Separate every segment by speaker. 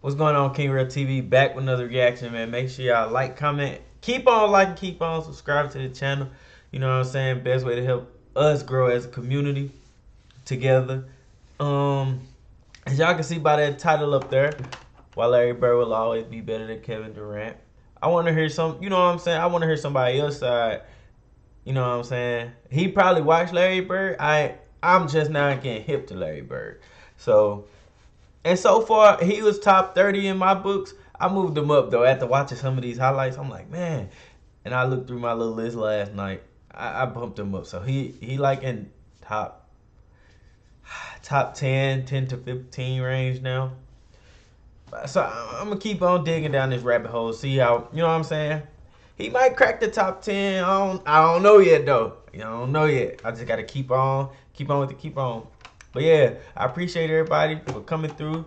Speaker 1: What's going on, King Real TV? Back with another reaction, man. Make sure y'all like, comment, keep on liking, keep on subscribing to the channel. You know what I'm saying? Best way to help us grow as a community together. As y'all can see by that title up there, why Larry Bird will always be better than Kevin Durant. I want to hear some, you know what I'm saying? I want to hear somebody else's side. You know what I'm saying? He probably watched Larry Bird. I'm just now getting hip to Larry Bird. And so far, he was top 30 in my books. I moved him up, though, after watching some of these highlights. I'm like, man. And I looked through my little list last night. I bumped him up. So he like in top 10 to 15 range now. So I'm going to keep on digging down this rabbit hole, see how, you know what I'm saying? He might crack the top 10. I don't know yet, though. I don't know yet. I just got to keep on with on. But yeah, I appreciate everybody for coming through,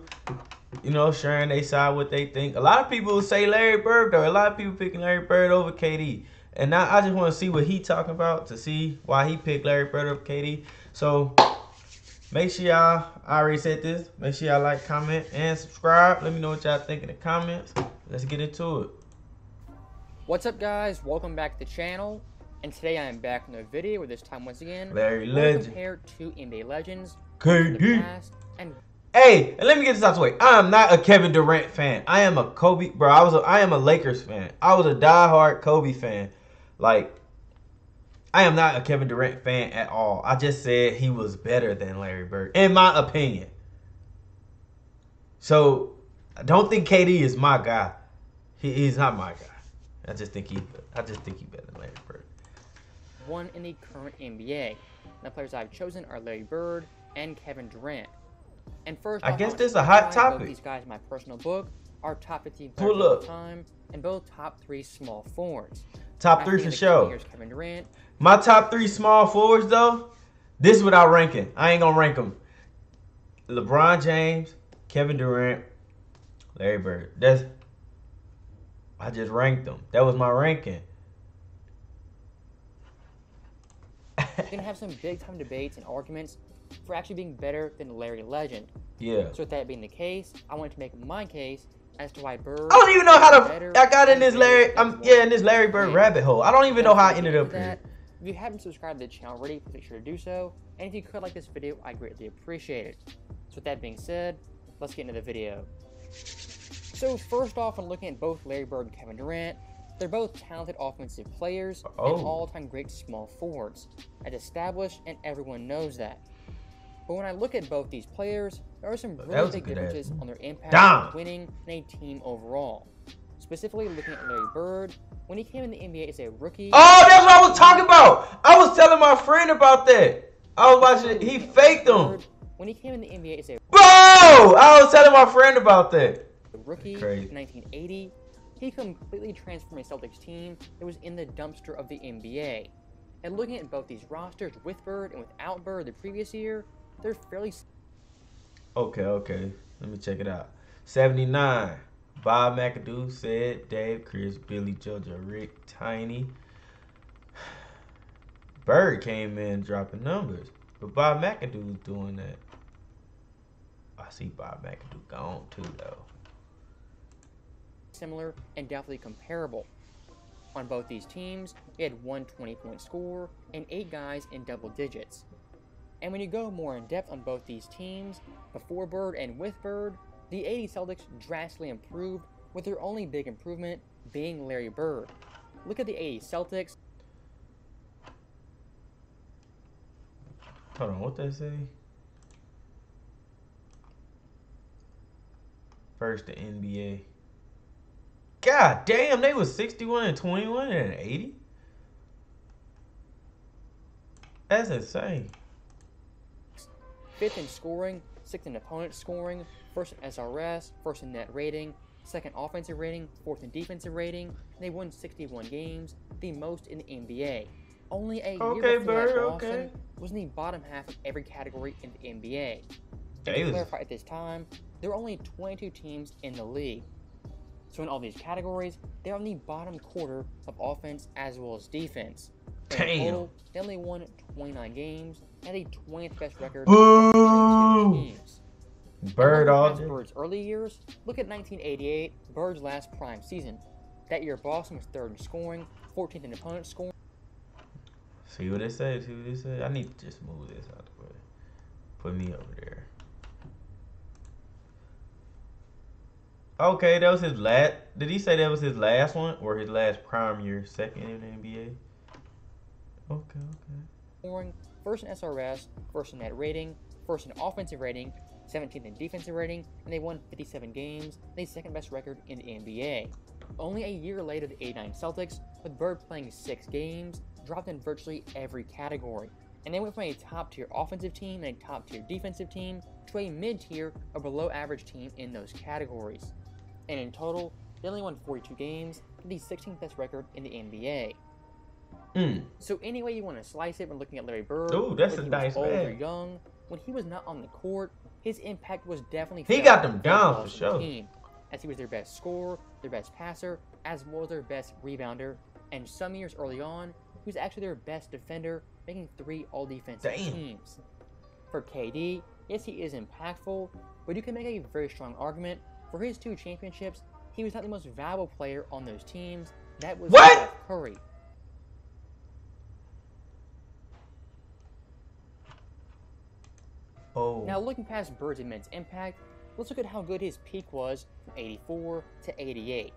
Speaker 1: you know, sharing their side, what they think. A lot of people say Larry Bird, though. A lot of people picking Larry Bird over KD. And now I just want to see what he talking about to see why he picked Larry Bird over KD. So make sure y'all, I already said this, make sure y'all like, comment, and subscribe. Let me know what y'all think in the comments. Let's get into it.
Speaker 2: What's up, guys? Welcome back to the channel. And today I am back in a video where this time once again
Speaker 1: Larry
Speaker 2: we'll
Speaker 1: Legend
Speaker 2: compare two NBA legends
Speaker 1: KD.
Speaker 2: And
Speaker 1: hey, and let me get this out the way. I am not a Kevin Durant fan. I am a Kobe, bro. I am a Lakers fan. I was a diehard Kobe fan. Like, I am not a Kevin Durant fan at all. I just said he was better than Larry Bird, in my opinion. So I don't think KD is my guy. He's not my guy. I just think he's better than Larry Bird.
Speaker 2: one in the current NBA. The players I've chosen are Larry Bird and Kevin Durant. And first,
Speaker 1: I guess this is a hot topic.
Speaker 2: Both these guys, in my personal book, are top 15 players
Speaker 1: Pull
Speaker 2: of all
Speaker 1: up.
Speaker 2: time, and both top 3 small forwards.
Speaker 1: Top 3 for sure.
Speaker 2: Here's Kevin Durant.
Speaker 1: My top 3 small forwards, though, this is without ranking. I ain't gonna rank them. LeBron James, Kevin Durant, Larry Bird. I just ranked them. That was my ranking.
Speaker 2: You're gonna have some big time debates and arguments for actually being better than Larry Legend.
Speaker 1: Yeah.
Speaker 2: So with that being the case, I wanted to make my case as to why Bird.
Speaker 1: I don't even know how to. I got in this Larry Bird rabbit hole. I don't even know how I ended up here.
Speaker 2: If you haven't subscribed to the channel already, please make sure to do so. And if you could like this video, I greatly appreciate it. So with that being said, let's get into the video. So first off, when looking at both Larry Bird and Kevin Durant, they're both talented offensive players and all-time great small forwards, as established, and everyone knows that. But when I look at both these players, there are some really big differences on their impact on winning and a team overall. Specifically, looking at Larry Bird, when he came in the NBA as a rookie.
Speaker 1: Oh, that's what I was talking about. I was telling my friend about that. I was watching. He faked them.
Speaker 2: When he came in the NBA as a
Speaker 1: I was telling my friend about that.
Speaker 2: Rookie in 1980, he completely transformed a Celtics team that was in the dumpster of the NBA. And looking at both these rosters with Bird and without Bird the previous year, they're fairly.
Speaker 1: Okay. Let me check it out. 79. Bob McAdoo, said Dave, Chris, Billy, JoJo, Rick, Tiny. Bird came in dropping numbers, but Bob McAdoo was doing that. I see Bob McAdoo gone too, though.
Speaker 2: Similar and definitely comparable. On both these teams, they had one 20-point scorer and 8 guys in double digits. And when you go more in depth on both these teams, before Bird and with Bird, the 80 Celtics drastically improved, with their only big improvement being Larry Bird. Look at the 80 Celtics.
Speaker 1: Hold on, what they say? First the NBA. God damn, they was 61 and 21 and 80. That's insane.
Speaker 2: 5th in scoring, 6th in opponent scoring, 1st in SRS, 1st in net rating, 2nd offensive rating, 4th in defensive rating. And they won 61 games, the most in the NBA. Only a year before that, Boston was in the bottom half of every category in the NBA. And to clarify, at this time, there were only 22 teams in the league. So in all these categories, they're on the bottom quarter of offense as well as defense. In total, they only won 29 games and a 20th best record of 22 teams.
Speaker 1: Bird all
Speaker 2: past
Speaker 1: day.
Speaker 2: Bird's early years, look at 1988, Bird's last prime season. That year, Boston was 3rd in scoring, 14th in opponent scoring.
Speaker 1: See what it says. See what it says. I need to just move this out the way. Put me over there. Okay, that was his last. Did he say that was his last one or his last prime year, second in the NBA? Okay.
Speaker 2: Scoring, 1st in SRS, 1st in net rating, 1st in offensive rating, 17th in defensive rating, and they won 57 games, the 2nd best record in the NBA. Only a year later, the '89 Celtics, with Bird playing 6 games, dropped in virtually every category. And they went from a top-tier offensive team and a top-tier defensive team to a mid-tier or below-average team in those categories. And in total, they only won 42 games, with the 16th best record in the NBA. So any way you want to slice it when looking at Larry Bird,
Speaker 1: Ooh, that's
Speaker 2: whether
Speaker 1: a
Speaker 2: he
Speaker 1: nice
Speaker 2: was old or
Speaker 1: man.
Speaker 2: young, when he was not on the court, his impact was definitely
Speaker 1: He
Speaker 2: felt
Speaker 1: got them
Speaker 2: on the
Speaker 1: down
Speaker 2: ball
Speaker 1: for
Speaker 2: of the
Speaker 1: sure.
Speaker 2: team, as he was their best scorer, their best passer, as well as their best rebounder, and some years early on, he was actually their best defender, making 3 all-defensive teams. For KD, yes, he is impactful, but you can make a very strong argument for his 2 championships. He was not the most valuable player on those teams. That was Steph Curry.
Speaker 1: Oh.
Speaker 2: Now, looking past Bird's immense impact, let's look at how good his peak was from '84 to '88.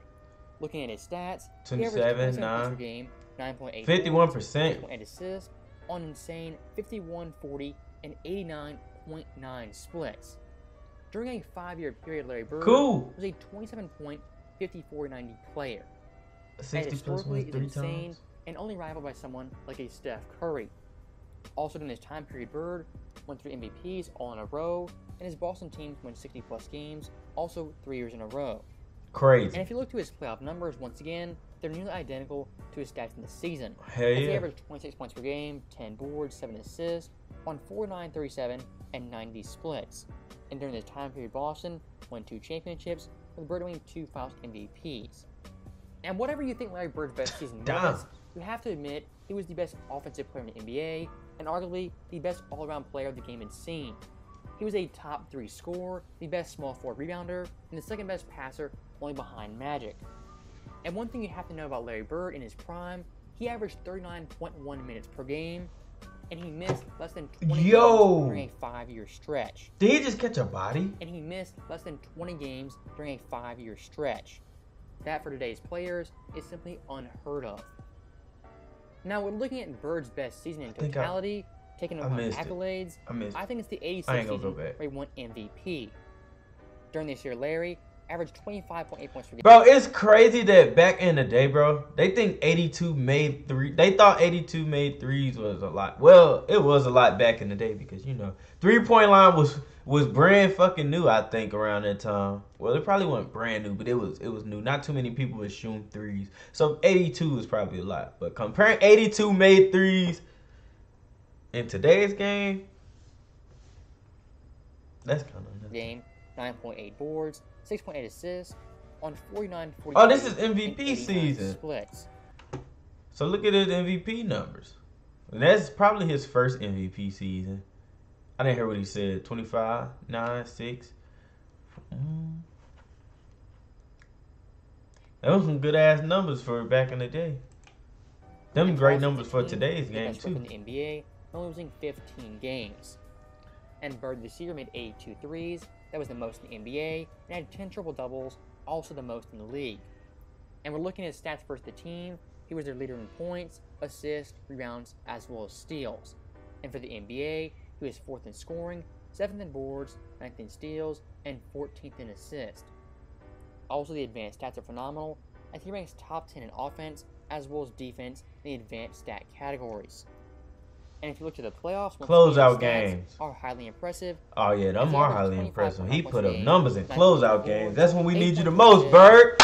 Speaker 2: Looking at his stats, he averaged
Speaker 1: 27,
Speaker 2: 27 points
Speaker 1: 9,
Speaker 2: per game, 9.8
Speaker 1: 51%.
Speaker 2: 8.8 assists, on insane 51, 40, and 89.9 splits. During a 5-year period, Larry Bird was a 27-point, 54-90 player.
Speaker 1: 60 plus
Speaker 2: historically
Speaker 1: wins
Speaker 2: is
Speaker 1: 3
Speaker 2: insane
Speaker 1: times.
Speaker 2: and only rivaled by someone like a Steph Curry. Also during this time period, Bird won 3 MVPs all in a row, and his Boston teams won 60-plus games, also 3 years in a row.
Speaker 1: Crazy.
Speaker 2: And if you look to his playoff numbers, once again, they're nearly identical to his stats in the season.
Speaker 1: Hell
Speaker 2: As he
Speaker 1: yeah.
Speaker 2: averaged 26 points per game, 10 boards, 7 assists, on 49, 37, and 90 splits. And during this time period, Boston won 2 championships, with Bird winning 2 Faust MVPs. And whatever you think Larry Bird's best season was, you have to admit he was the best offensive player in the NBA, and arguably the best all-around player the game had seen. He was a top 3 scorer, the best small forward rebounder, and the 2nd best passer, only behind Magic. And one thing you have to know about Larry Bird in his prime, he averaged 39.1 minutes per game, and he missed less than 20 games during a 5-year stretch.
Speaker 1: Did he just catch a body?
Speaker 2: And he missed less than 20 games during a 5-year stretch. That, for today's players, is simply unheard of. Now, when looking at Bird's best season in totality, taking into account accolades, I think it's the '86 season where he won MVP. During this year, Larry averaged 25.8 points per game.
Speaker 1: Bro, it's crazy that back in the day, bro, they think 82 made 3. They thought 82 made 3s was a lot. Well, it was a lot back in the day because, you know, 3-point line was brand fucking new, I think, around that time. Well, it probably wasn't brand new, but it was new. Not too many people were shooting 3s. So 82 is probably a lot. But comparing 82 made 3s in today's game, that's kind of nuts.
Speaker 2: Game, 9.8 boards, 6.8 assists, on 49, 40.
Speaker 1: Oh, this is MVP season.
Speaker 2: Splits.
Speaker 1: So look at his MVP numbers. And that's probably his first MVP season. I didn't hear what he said. 25, 9, 6. Those some good ass numbers for back in the day. Them great numbers for today's game too.
Speaker 2: In the NBA, only losing 15 games. And Bird this year made 82 threes. That was the most in the NBA, and had 10 triple-doubles, also the most in the league. And we're looking at his stats versus the team. He was their leader in points, assists, rebounds, as well as steals. And for the NBA, he was 4th in scoring, 7th in boards, 9th in steals, and 14th in assists. Also, the advanced stats are phenomenal, as he ranks top 10 in offense, as well as defense in the advanced stat categories. And if you look to the playoffs,
Speaker 1: closeout games
Speaker 2: are highly impressive.
Speaker 1: Oh yeah, them are highly impressive. He put up numbers in closeout games. That's when we need you the most, Bird.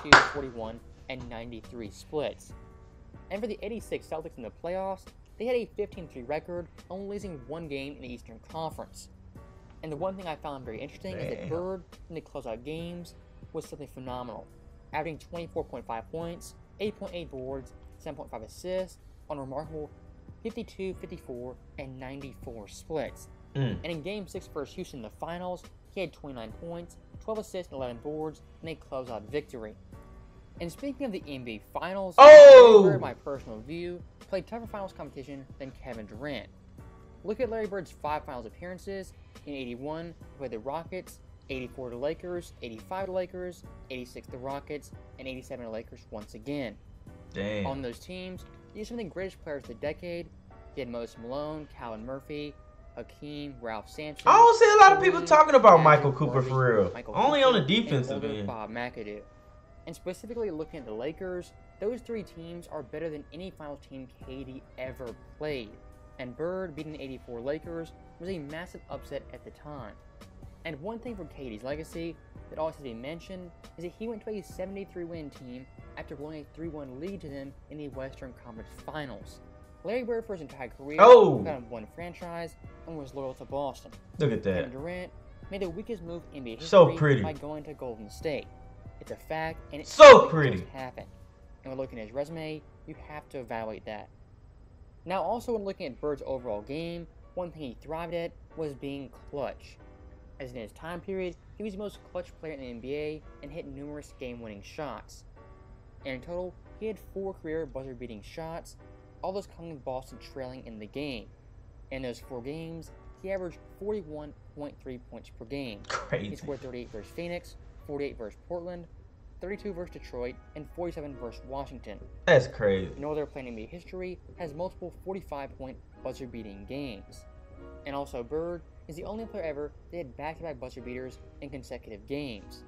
Speaker 2: 52, 41, and 93 splits. And for the '86 Celtics in the playoffs, they had a 15-3 record, only losing 1 game in the Eastern Conference. And the one thing I found very interesting is that Bird in the closeout games was simply phenomenal, averaging 24.5 points, 8.8 boards, 7.5 assists on a remarkable 52, 54, and 94 splits. And in Game 6 versus Houston in the finals, he had 29 points, 12 assists, and 11 boards in a closeout victory. And speaking of the NBA Finals, Larry Bird, my personal view, played tougher finals competition than Kevin Durant. Look at Larry Bird's 5 finals appearances. In 81, he played the Rockets, 84 to Lakers, 85 to Lakers, 86 to Rockets, and 87 to Lakers once again.
Speaker 1: Damn.
Speaker 2: On those teams, these are some of the greatest players of the decade. He had Moses Malone, Calvin Murphy, Hakeem, Ralph Sampson.
Speaker 1: I don't see a lot of people talking about Michael
Speaker 2: Magic,
Speaker 1: Cooper for real. Only on the defensive end.
Speaker 2: Bob McAdoo. And specifically looking at the Lakers, those 3 teams are better than any finals team KD ever played. And Bird beating the 84 Lakers was a massive upset at the time. And one thing for KD's legacy that always has to be mentioned is that he went to a 73-win team after blowing a 3-1 lead to them in the Western Conference Finals. Larry Bird, for his entire career, found one franchise and was loyal to Boston.
Speaker 1: Look at that.
Speaker 2: Kevin Durant made the weakest move in NBA history by going to Golden State. It's a fact, and it's
Speaker 1: so pretty.
Speaker 2: Happened. And when looking at his resume, you have to evaluate that. Now, also when looking at Bird's overall game, one thing he thrived at was being clutch. As in his time period, he was the most clutch player in the NBA and hit numerous game-winning shots. And in total, he had 4 career buzzer-beating shots, all those coming with Boston trailing in the game. In those 4 games, he averaged 41.3 points per game.
Speaker 1: Crazy.
Speaker 2: He scored 38 versus Phoenix, 48 versus Portland, 32 versus Detroit, and 47 versus Washington.
Speaker 1: That's crazy.
Speaker 2: No other player in NBA history has multiple 45-point buzzer-beating games. And also, Bird is the only player ever that had back-to-back buzzer beaters in consecutive games.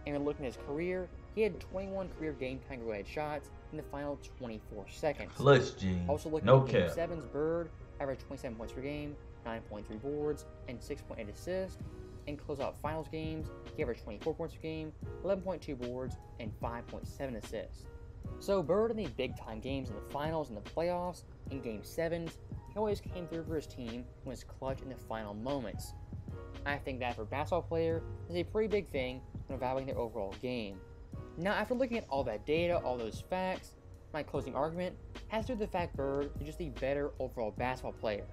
Speaker 2: And when looking at his career, he had 21 career game-time go-ahead shots in the final 24 seconds.
Speaker 1: Clutch gene.
Speaker 2: Also looking at Game 7's, Bird averaged 27 points per game, 9.3 boards, and 6.8 assists. In closeout finals games, he averaged 24 points per game, 11.2 boards, and 5.7 assists. So Bird in the big-time games in the finals and the playoffs, in Game 7s, he always came through for his team when was clutch in the final moments. I think that for a basketball player is a pretty big thing when evaluating their overall game. Now, after looking at all that data, all those facts, my closing argument has to do with the fact Bird is just a better overall basketball player.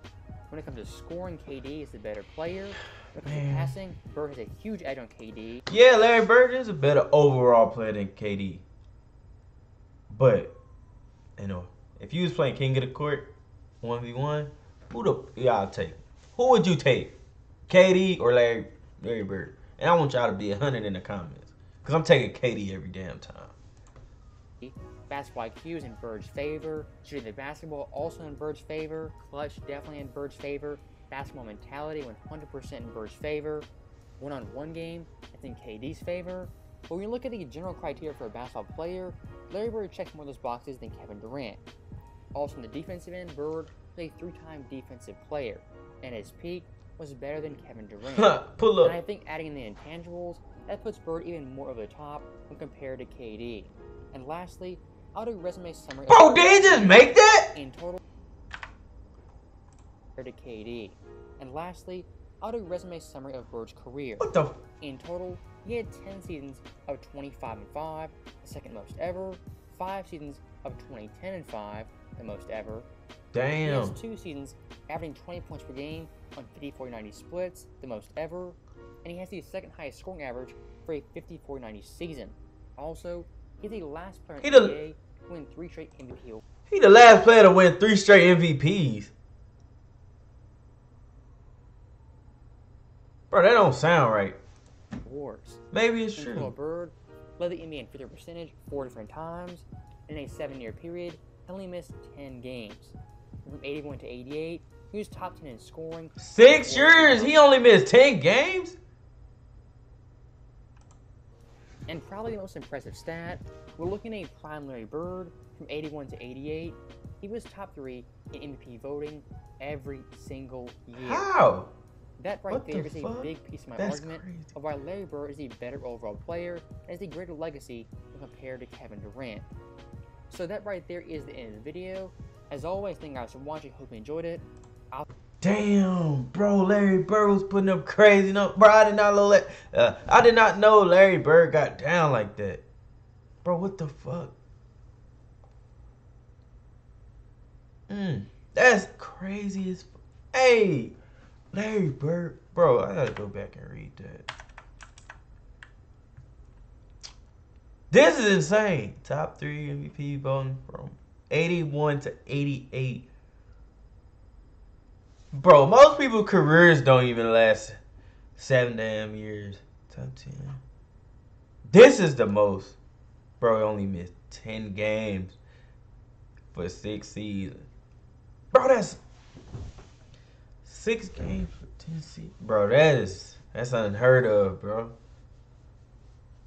Speaker 2: When it comes to scoring, KD is the better player. When it comes to passing, Bird has a huge edge on KD.
Speaker 1: Yeah, Larry Bird is a better overall player than KD. But, you know, if you was playing King of the Court, 1v1, I'll take. Who would you take? KD or Larry Bird? And I want y'all to be 100 in the comments. Because I'm taking KD every damn time.
Speaker 2: Basketball IQ is in Bird's favor. Shooting the basketball also in Bird's favor. Clutch definitely in Bird's favor. Basketball mentality 100% in Bird's favor. One-on-one game, I think KD's favor. But when you look at the general criteria for a basketball player, Larry Bird checks more of those boxes than Kevin Durant. Also, in the defensive end, Bird was a 3-time defensive player, and his peak was better than Kevin Durant.
Speaker 1: Pull up.
Speaker 2: And I think adding in the intangibles, that puts Bird even more over the top when compared to KD. And lastly, I'll do a resume summary.
Speaker 1: Bro, did he just make that?
Speaker 2: In total, compared to KD. And lastly, I'll do a resume summary of Bird's career.
Speaker 1: What the?
Speaker 2: In total, he had 10 seasons of 25-5, the second most ever. 5 seasons of 20-10-5, the most ever.
Speaker 1: Damn.
Speaker 2: He has 2 seasons averaging 20 points per game on 50-40-90 splits, the most ever. And he has the second highest scoring average for a 50-40-90 season. Also, he's the last player in the NBA to win 3 straight MVP awards.
Speaker 1: He the last player to win 3 straight MVPs. Bro, that don't sound right. Maybe it's true.
Speaker 2: Bird led the NBA in free throw percentage 4 different times. In a 7-year period, he only missed 10 games. From 81 to 88, he was top 10 in scoring.
Speaker 1: 6 years? He only missed 10 games?
Speaker 2: And probably the most impressive stat, we're looking at a prime Larry Bird from 81 to 88. He was top 3 in MVP voting every single year.
Speaker 1: How?
Speaker 2: That right there is a big piece of my argument of why Larry Bird is the better overall player and has a greater legacy when compared to Kevin Durant. So that right there is the end of the video. As always, thank you guys for watching. Hope you enjoyed it.
Speaker 1: Damn, bro, Larry Bird was putting up crazy numbers. Bro, I did not know Larry Bird got down like that. Bro, what the fuck? That's crazy as fuck. Hey, Larry Bird. Bro, I gotta go back and read that. This is insane. Top 3 MVP voting from 81 to 88. Bro, most people's careers don't even last 7 damn years. Top 10. This is the most. Bro, he only missed 10 games for 6 seasons. Bro, that's 6 games for 10 seasons. Bro, that's unheard of, bro.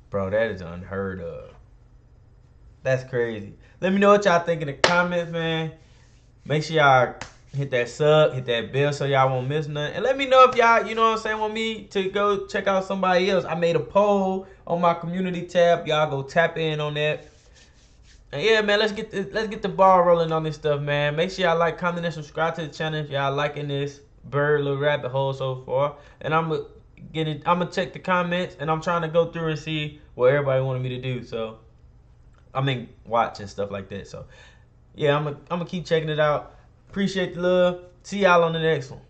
Speaker 1: Bro, that is unheard of. That's crazy. Let me know what y'all think in the comments, man. Make sure y'all hit that sub, hit that bell so y'all won't miss nothing. And let me know if y'all, you know what I'm saying, want me to go check out somebody else. I made a poll on my community tab. Y'all go tap in on that. And yeah, man, let's get the ball rolling on this stuff, man. Make sure y'all like, comment, and subscribe to the channel if y'all liking this bird little rabbit hole so far. And I'm gonna check the comments, and I'm trying to go through and see what everybody wanted me to do. So I mean, watch and stuff like that. So yeah, I'm gonna keep checking it out. Appreciate the love. See y'all on the next one.